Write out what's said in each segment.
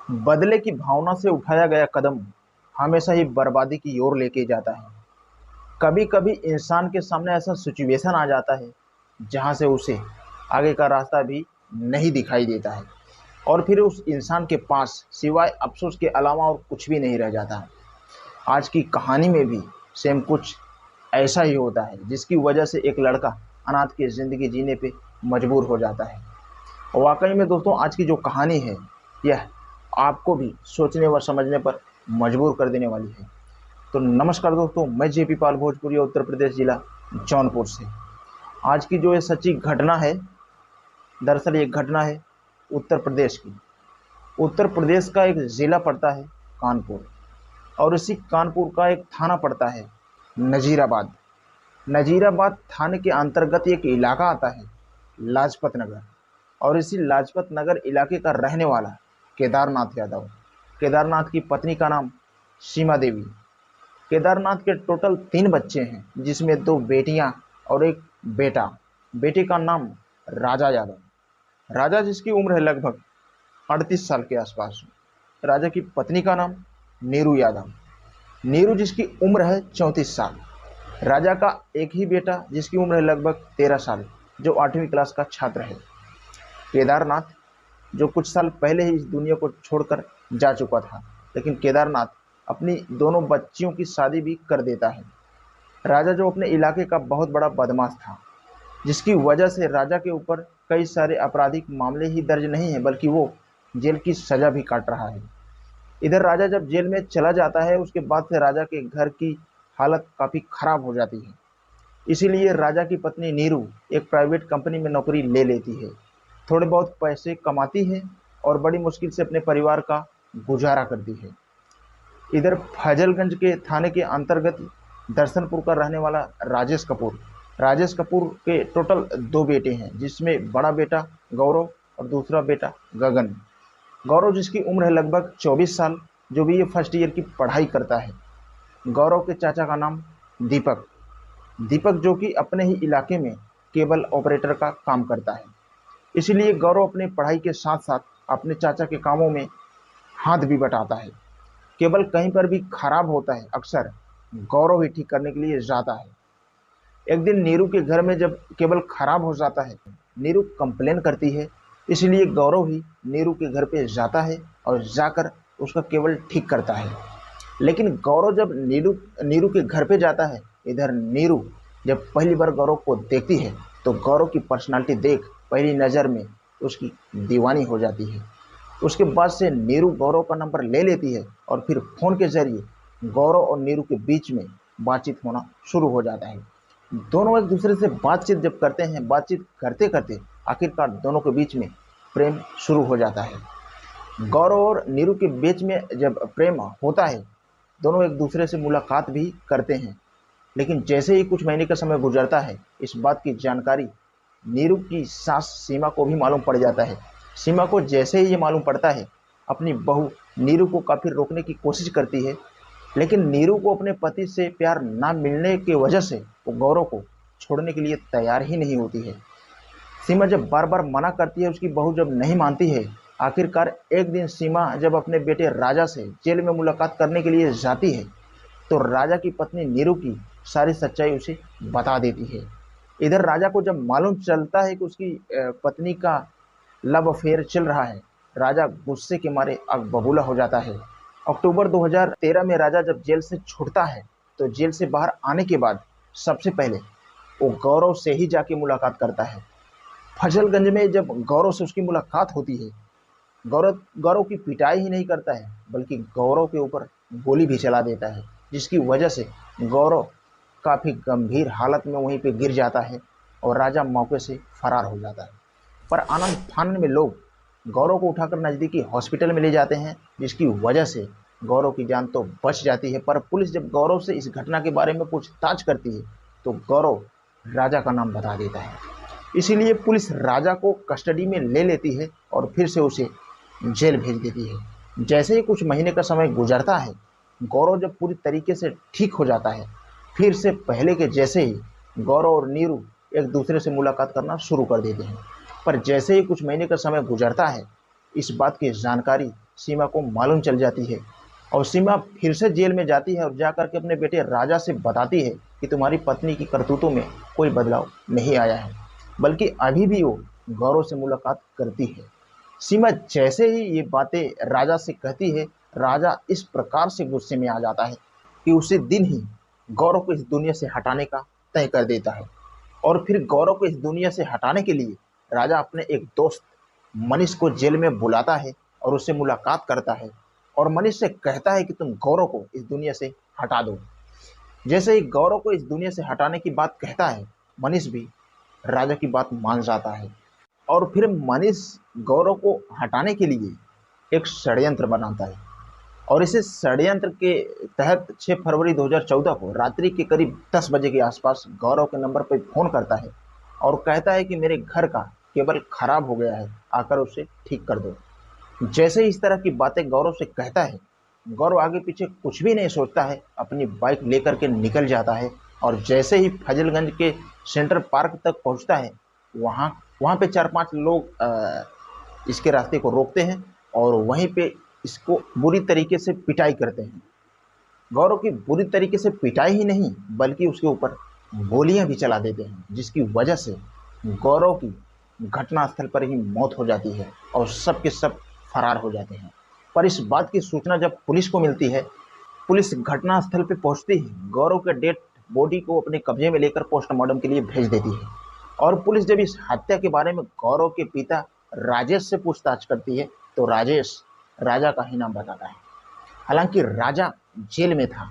बदले की भावना से उठाया गया कदम हमेशा ही बर्बादी की ओर लेके जाता है। कभी कभी इंसान के सामने ऐसा सिचुएशन आ जाता है जहां से उसे आगे का रास्ता भी नहीं दिखाई देता है, और फिर उस इंसान के पास सिवाय अफसोस के अलावा और कुछ भी नहीं रह जाता। आज की कहानी में भी सेम कुछ ऐसा ही होता है, जिसकी वजह से एक लड़का अनाथ की जिंदगी जीने पे मजबूर हो जाता है। वाकई में दोस्तों, आज की जो कहानी है यह आपको भी सोचने व समझने पर मजबूर कर देने वाली है। तो नमस्कार दोस्तों, मैं जेपी पाल भोजपुरी, उत्तर प्रदेश जिला जौनपुर से। आज की जो ये सच्ची घटना है, दरअसल ये घटना है उत्तर प्रदेश की। उत्तर प्रदेश का एक जिला पड़ता है कानपुर, और इसी कानपुर का एक थाना पड़ता है नजीराबाद। नजीराबाद थाने के अंतर्गत एक इलाका आता है लाजपत नगर, और इसी लाजपत नगर इलाके का रहने वाला केदारनाथ यादव। केदारनाथ की पत्नी का नाम सीमा देवी। केदारनाथ के टोटल 3 बच्चे हैं, जिसमें 2 बेटियां और एक बेटा। बेटे का नाम राजा यादव। राजा जिसकी उम्र है लगभग 38 साल के आसपास। राजा की पत्नी का नाम नीरू यादव। नीरू जिसकी उम्र है 34 साल। राजा का एक ही बेटा जिसकी उम्र है लगभग 13 साल, जो 8वीं क्लास का छात्र है। केदारनाथ जो कुछ साल पहले ही इस दुनिया को छोड़कर जा चुका था, लेकिन केदारनाथ अपनी दोनों बच्चियों की शादी भी कर देता है। राजा जो अपने इलाके का बहुत बड़ा बदमाश था, जिसकी वजह से राजा के ऊपर कई सारे आपराधिक मामले ही दर्ज नहीं है, बल्कि वो जेल की सजा भी काट रहा है। इधर राजा जब जेल में चला जाता है, उसके बाद से राजा के घर की हालत काफ़ी खराब हो जाती है। इसीलिए राजा की पत्नी नीरू एक प्राइवेट कंपनी में नौकरी ले लेती है, थोड़े बहुत पैसे कमाती है और बड़ी मुश्किल से अपने परिवार का गुजारा करती है। इधर फजलगंज के थाने के अंतर्गत दर्शनपुर का रहने वाला राजेश कपूर के टोटल 2 बेटे हैं, जिसमें बड़ा बेटा गौरव और दूसरा बेटा गगन। गौरव जिसकी उम्र है लगभग 24 साल, जो भी ये फर्स्ट ईयर की पढ़ाई करता है। गौरव के चाचा का नाम दीपक। दीपक जो कि अपने ही इलाके में केबल ऑपरेटर का काम करता है। इसलिए गौरव अपने पढ़ाई के साथ साथ अपने चाचा के कामों में हाथ भी बटाता है। केबल कहीं पर भी खराब होता है, अक्सर गौरव ही ठीक करने के लिए जाता है। एक दिन नीरू के घर में जब केबल खराब हो जाता है, नीरू कंप्लेन करती है। इसलिए गौरव ही नीरू के घर पे जाता है और जाकर उसका केबल ठीक करता है। लेकिन गौरव जब नीरू नीरू के घर पे जाता है, इधर नीरू जब पहली बार गौरव को देखती है, तो गौरव की पर्सनालिटी देख पहली नज़र में उसकी दीवानी हो जाती है। उसके बाद से नीरू गौरव का नंबर ले लेती है, और फिर फ़ोन के ज़रिए गौरव और नीरू के बीच में बातचीत होना शुरू हो जाता है। दोनों एक दूसरे से बातचीत जब करते हैं, बातचीत करते करते आखिरकार दोनों के बीच में प्रेम शुरू हो जाता है। गौरव और नीरू के बीच में जब प्रेम होता है, दोनों एक दूसरे से मुलाकात भी करते हैं। लेकिन जैसे ही कुछ महीने का समय गुजरता है, इस बात की जानकारी नीरू की सास सीमा को भी मालूम पड़ जाता है। सीमा को जैसे ही ये मालूम पड़ता है, अपनी बहू नीरू को काफ़ी रोकने की कोशिश करती है, लेकिन नीरू को अपने पति से प्यार ना मिलने की वजह से वो गौरव को छोड़ने के लिए तैयार ही नहीं होती है। सीमा जब बार बार मना करती है, उसकी बहू जब नहीं मानती है, आखिरकार एक दिन सीमा जब अपने बेटे राजा से जेल में मुलाकात करने के लिए जाती है, तो राजा की पत्नी नीरू की सारी सच्चाई उसे बता देती है। इधर राजा को जब मालूम चलता है कि उसकी पत्नी का लव अफेयर चल रहा है, राजा गुस्से के मारे आग बबूला हो जाता है। अक्टूबर 2013 में राजा जब जेल से छूटता है, तो जेल से बाहर आने के बाद सबसे पहले वो गौरव से ही जाके मुलाकात करता है। फजलगंज में जब गौरव से उसकी मुलाकात होती है, गौरव गौरव की पिटाई ही नहीं करता है, बल्कि गौरव के ऊपर गोली भी चला देता है, जिसकी वजह से गौरव काफ़ी गंभीर हालत में वहीं पे गिर जाता है और राजा मौके से फरार हो जाता है। पर आनंद फानन में लोग गौरव को उठाकर नज़दीकी हॉस्पिटल में ले जाते हैं, जिसकी वजह से गौरव की जान तो बच जाती है। पर पुलिस जब गौरव से इस घटना के बारे में पूछताछ करती है, तो गौरव राजा का नाम बता देता है। इसीलिए पुलिस राजा को कस्टडी में ले लेती है और फिर से उसे जेल भेज देती है। जैसे ही कुछ महीने का समय गुजरता है, गौरव जब पूरी तरीके से ठीक हो जाता है, फिर से पहले के जैसे ही गौरव और नीरू एक दूसरे से मुलाकात करना शुरू कर देते हैं। पर जैसे ही कुछ महीने का समय गुजरता है, इस बात की जानकारी सीमा को मालूम चल जाती है और सीमा फिर से जेल में जाती है और जाकर के अपने बेटे राजा से बताती है कि तुम्हारी पत्नी की करतूतों में कोई बदलाव नहीं आया है, बल्कि अभी भी वो गौरव से मुलाकात करती है। सीमा जैसे ही ये बातें राजा से कहती है, राजा इस प्रकार से गुस्से में आ जाता है कि उसी दिन ही गौरव को इस दुनिया से हटाने का तय कर देता है। और फिर गौरव को इस दुनिया से हटाने के लिए राजा अपने एक दोस्त मनीष को जेल में बुलाता है और उससे मुलाकात करता है और मनीष से कहता है कि तुम गौरव को इस दुनिया से हटा दो। जैसे ही गौरव को इस दुनिया से हटाने की बात कहता है, मनीष भी राजा की बात मान जाता है और फिर मनीष गौरव को हटाने के लिए एक षड्यंत्र बनाता है और इसी षड्यंत्र के तहत 6 फरवरी 2014 को रात्रि के करीब 10 बजे के आसपास गौरव के नंबर पर फ़ोन करता है और कहता है कि मेरे घर का केबल खराब हो गया है, आकर उसे ठीक कर दो। जैसे ही इस तरह की बातें गौरव से कहता है, गौरव आगे पीछे कुछ भी नहीं सोचता है, अपनी बाइक लेकर के निकल जाता है और जैसे ही फजलगंज के सेंट्रल पार्क तक पहुंचता है, वहाँ पे 4-5 लोग इसके रास्ते को रोकते हैं और वहीं पे इसको बुरी तरीके से पिटाई करते हैं। गौरव की बुरी तरीके से पिटाई ही नहीं बल्कि उसके ऊपर गोलियां भी चला देते हैं, जिसकी वजह से गौरव की घटनास्थल पर ही मौत हो जाती है और सब के सब फरार हो जाते हैं। पर इस बात की सूचना जब पुलिस को मिलती है, पुलिस घटनास्थल पर पहुंचती है, गौरव के डेड बॉडी को अपने कब्जे में लेकर पोस्टमार्टम के लिए भेज देती है। और पुलिस जब इस हत्या के बारे में गौरव के पिता राजेश से पूछताछ करती है तो राजेश राजा का ही नाम बताता है। हालांकि राजा जेल में था।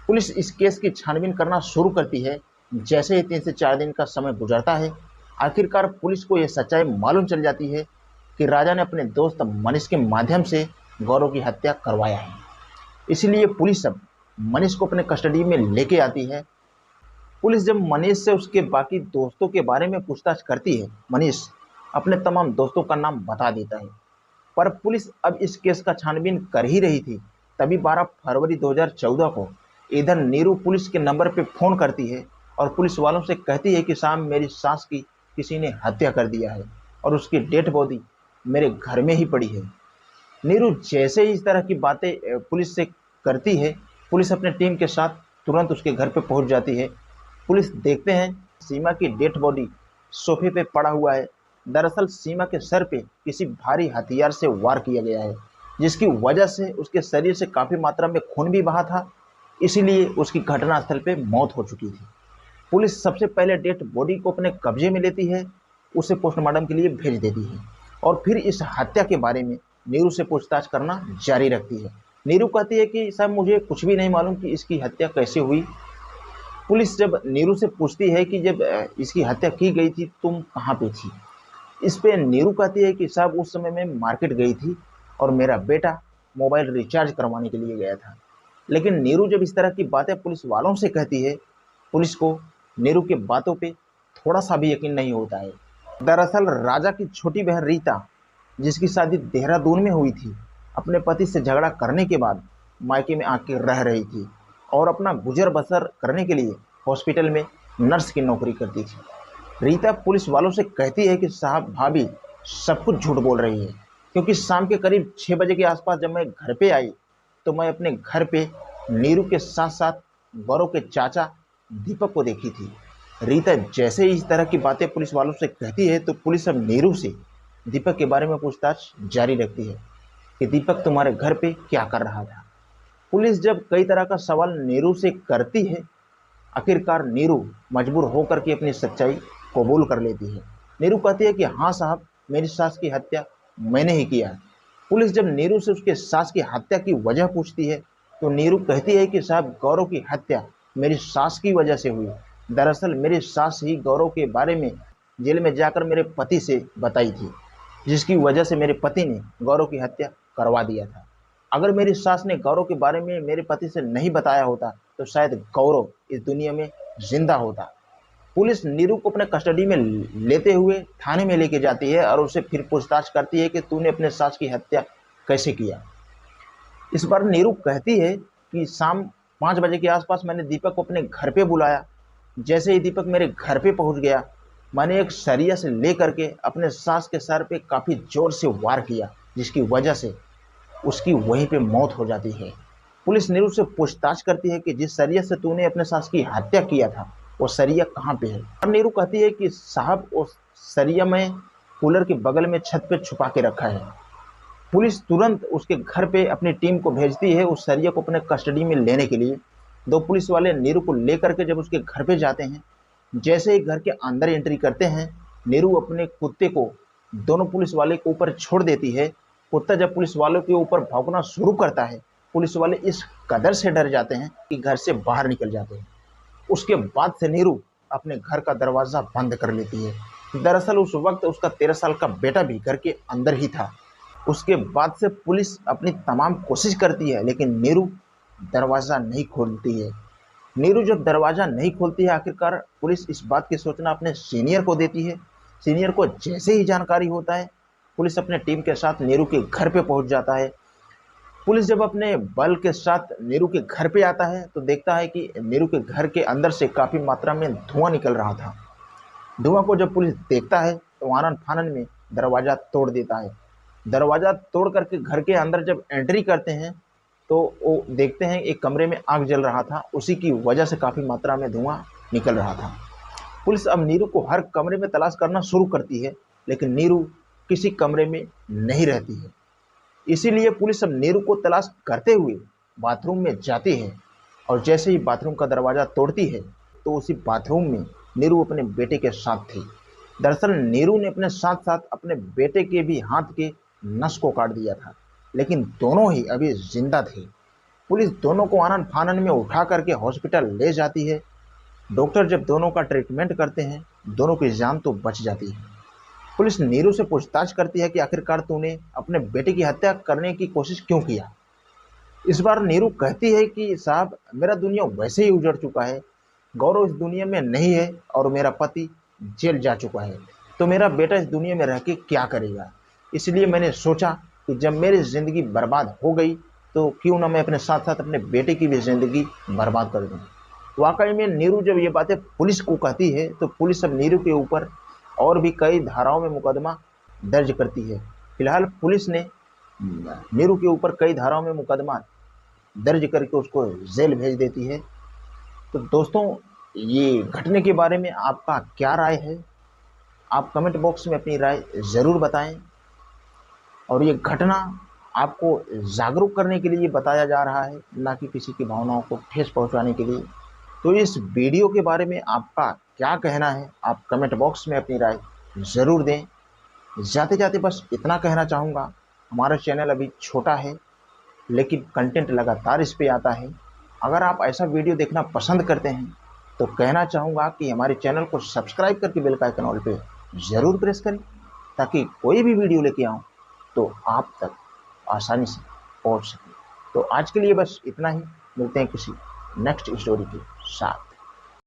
पुलिस इस केस की छानबीन करना शुरू करती है। जैसे ही 3 से 4 दिन का समय गुजरता है, आखिरकार पुलिस को यह सच्चाई मालूम चल जाती है कि राजा ने अपने दोस्त मनीष के माध्यम से गौरव की हत्या करवाया है। इसलिए पुलिस अब मनीष को अपने कस्टडी में लेके आती है। पुलिस जब मनीष से उसके बाकी दोस्तों के बारे में पूछताछ करती है, मनीष अपने तमाम दोस्तों का नाम बता देता है। पर पुलिस अब इस केस का छानबीन कर ही रही थी, तभी 12 फरवरी 2014 को इधर नीरू पुलिस के नंबर पे फ़ोन करती है और पुलिस वालों से कहती है कि शाम मेरी सास की किसी ने हत्या कर दिया है और उसकी डेड बॉडी मेरे घर में ही पड़ी है। नीरू जैसे ही इस तरह की बातें पुलिस से करती है, पुलिस अपने टीम के साथ तुरंत उसके घर पे पहुंच जाती है। पुलिस देखते हैं सीमा की डेड बॉडी सोफे पे पड़ा हुआ है। दरअसल सीमा के सर पे किसी भारी हथियार से वार किया गया है, जिसकी वजह से उसके शरीर से काफ़ी मात्रा में खून भी बहा था, इसीलिए उसकी घटनास्थल पे मौत हो चुकी थी। पुलिस सबसे पहले डेड बॉडी को अपने कब्जे में लेती है, उसे पोस्टमार्टम के लिए भेज देती है और फिर इस हत्या के बारे में नीरू से पूछताछ करना जारी रखती है। नीरू कहती है कि साहब मुझे कुछ भी नहीं मालूम कि इसकी हत्या कैसे हुई। पुलिस जब नीरू से पूछती है कि जब इसकी हत्या की गई थी तुम कहाँ पे थी, इस पे नीरू कहती है कि साहब उस समय मैं मार्केट गई थी और मेरा बेटा मोबाइल रिचार्ज करवाने के लिए गया था। लेकिन नीरू जब इस तरह की बातें पुलिस वालों से कहती है, पुलिस को नीरू की बातों पे थोड़ा सा भी यकीन नहीं होता है। दरअसल राजा की छोटी बहन रीता, जिसकी शादी देहरादून में हुई थी, अपने पति से झगड़ा करने के बाद मायके में आके रह रही थी और अपना गुजर बसर करने के लिए हॉस्पिटल में नर्स की नौकरी करती थी। रीता पुलिस वालों से कहती है कि साहब भाभी सब कुछ झूठ बोल रही है, क्योंकि शाम के करीब 6 बजे के आसपास जब मैं घर पे आई तो मैं अपने घर पे नीरू के साथ साथ गौरव के चाचा दीपक को देखी थी। रीता जैसे ही इस तरह की बातें पुलिस वालों से कहती है तो पुलिस अब नीरू से दीपक के बारे में पूछताछ जारी रखती है कि दीपक तुम्हारे घर पे क्या कर रहा था। पुलिस जब कई तरह का सवाल नीरू से करती है, आखिरकार नीरू मजबूर होकर के अपनी सच्चाई कबूल कर लेती है। नीरू कहती है कि हाँ साहब, मेरी सास की हत्या मैंने ही किया है। पुलिस जब नीरू से उसके सास की हत्या की वजह पूछती है तो नीरू कहती है कि साहब गौरव की हत्या मेरी सास की वजह से हुई। दरअसल मेरी सास ही गौरव के बारे में जेल में जाकर मेरे पति से बताई थी, जिसकी वजह से मेरे पति ने गौरव की हत्या करवा दिया था। अगर मेरी सास ने गौरव के बारे में मेरे पति से नहीं बताया होता तो शायद गौरव इस दुनिया में जिंदा होता। पुलिस नीरू को अपने कस्टडी में लेते हुए थाने में लेके जाती है और उससे फिर पूछताछ करती है कि तूने अपने सास की हत्या कैसे किया। इस बार नीरू कहती है कि शाम 5 बजे के आसपास मैंने दीपक को अपने घर पे बुलाया। जैसे ही दीपक मेरे घर पे पहुंच गया, मैंने एक सरिया से ले करके अपने सास के सर पे काफ़ी जोर से वार किया, जिसकी वजह से उसकी वहीं पे मौत हो जाती है। पुलिस नीरू से पूछताछ करती है कि जिस सरिया से तूने अपने सास की हत्या किया था वो सरिया कहाँ पे है। और नीरू कहती है कि साहब उस सरिया में कूलर के बगल में छत पे छुपा के रखा है। पुलिस तुरंत उसके घर पे अपनी टीम को भेजती है उस सरिया को अपने कस्टडी में लेने के लिए। दो पुलिस वाले नीरू को लेकर के जब उसके घर पे जाते हैं, जैसे ही घर के अंदर एंट्री करते हैं, नीरू अपने कुत्ते को दोनों पुलिस वाले के ऊपर छोड़ देती है। कुत्ता जब पुलिस वालों के ऊपर भौंकना शुरू करता है, पुलिस वाले इस कदर से डर जाते हैं कि घर से बाहर निकल जाते हैं। उसके बाद से नीरू अपने घर का दरवाज़ा बंद कर लेती है। दरअसल उस वक्त उसका 13 साल का बेटा भी घर के अंदर ही था। उसके बाद से पुलिस अपनी तमाम कोशिश करती है लेकिन नीरू दरवाज़ा नहीं खोलती है। नीरू जब दरवाज़ा नहीं खोलती है, आखिरकार पुलिस इस बात की सूचना अपने सीनियर को देती है। सीनियर को जैसे ही जानकारी होता है, पुलिस अपने टीम के साथ नीरू के घर पे पहुंच जाता है। पुलिस जब अपने बल के साथ नीरू के घर पे आता है तो देखता है कि नीरू के घर के अंदर से काफ़ी मात्रा में धुआं निकल रहा था। धुआं को जब पुलिस देखता है तो आनन फानन में दरवाज़ा तोड़ देता है। दरवाज़ा तोड़ करके घर के अंदर जब एंट्री करते हैं तो वो देखते हैं एक कमरे में आग जल रहा था, उसी की वजह से काफ़ी मात्रा में धुआं निकल रहा था। पुलिस अब नीरू को हर कमरे में तलाश करना शुरू करती है लेकिन नीरू किसी कमरे में नहीं रहती है। इसीलिए पुलिस अब नीरू को तलाश करते हुए बाथरूम में जाती है और जैसे ही बाथरूम का दरवाज़ा तोड़ती है तो उसी बाथरूम में नीरू अपने बेटे के साथ थी। दरअसल नीरू ने अपने साथ साथ अपने बेटे के भी हाथ के नस को काट दिया था, लेकिन दोनों ही अभी जिंदा थे। पुलिस दोनों को आनन फानन में उठा करके हॉस्पिटल ले जाती है। डॉक्टर जब दोनों का ट्रीटमेंट करते हैं, दोनों की जान तो बच जाती है। पुलिस नीरू से पूछताछ करती है कि आखिरकार तूने अपने बेटे की हत्या करने की कोशिश क्यों किया। इस बार नीरू कहती है कि साहब मेरा दुनिया वैसे ही उजड़ चुका है, गौरव इस दुनिया में नहीं है और मेरा पति जेल जा चुका है, तो मेरा बेटा इस दुनिया में रह के क्या करेगा। इसलिए मैंने सोचा कि जब मेरी ज़िंदगी बर्बाद हो गई तो क्यों ना मैं अपने साथ साथ अपने बेटे की भी ज़िंदगी बर्बाद कर दूँ। वाकई में नीरू जब ये बातें पुलिस को कहती है तो पुलिस अब नीरू के ऊपर और भी कई धाराओं में मुकदमा दर्ज करती है। फिलहाल पुलिस ने नीरू के ऊपर कई धाराओं में मुकदमा दर्ज करके उसको जेल भेज देती है। तो दोस्तों, ये घटने के बारे में आपका क्या राय है? आप कमेंट बॉक्स में अपनी राय ज़रूर बताएं। और ये घटना आपको जागरूक करने के लिए बताया जा रहा है, ना कि किसी की भावनाओं को ठेस पहुंचाने के लिए। तो इस वीडियो के बारे में आपका क्या कहना है, आप कमेंट बॉक्स में अपनी राय ज़रूर दें। जाते जाते बस इतना कहना चाहूँगा, हमारा चैनल अभी छोटा है लेकिन कंटेंट लगातार इस पे आता है। अगर आप ऐसा वीडियो देखना पसंद करते हैं तो कहना चाहूँगा कि हमारे चैनल को सब्सक्राइब करके बेल का आइकन ऑल पे ज़रूर प्रेस करें, ताकि कोई भी वीडियो लेके आऊँ तो आप तक आसानी से पहुँच सके। तो आज के लिए बस इतना ही, मिलते हैं किसी नेक्स्ट स्टोरी के साथ।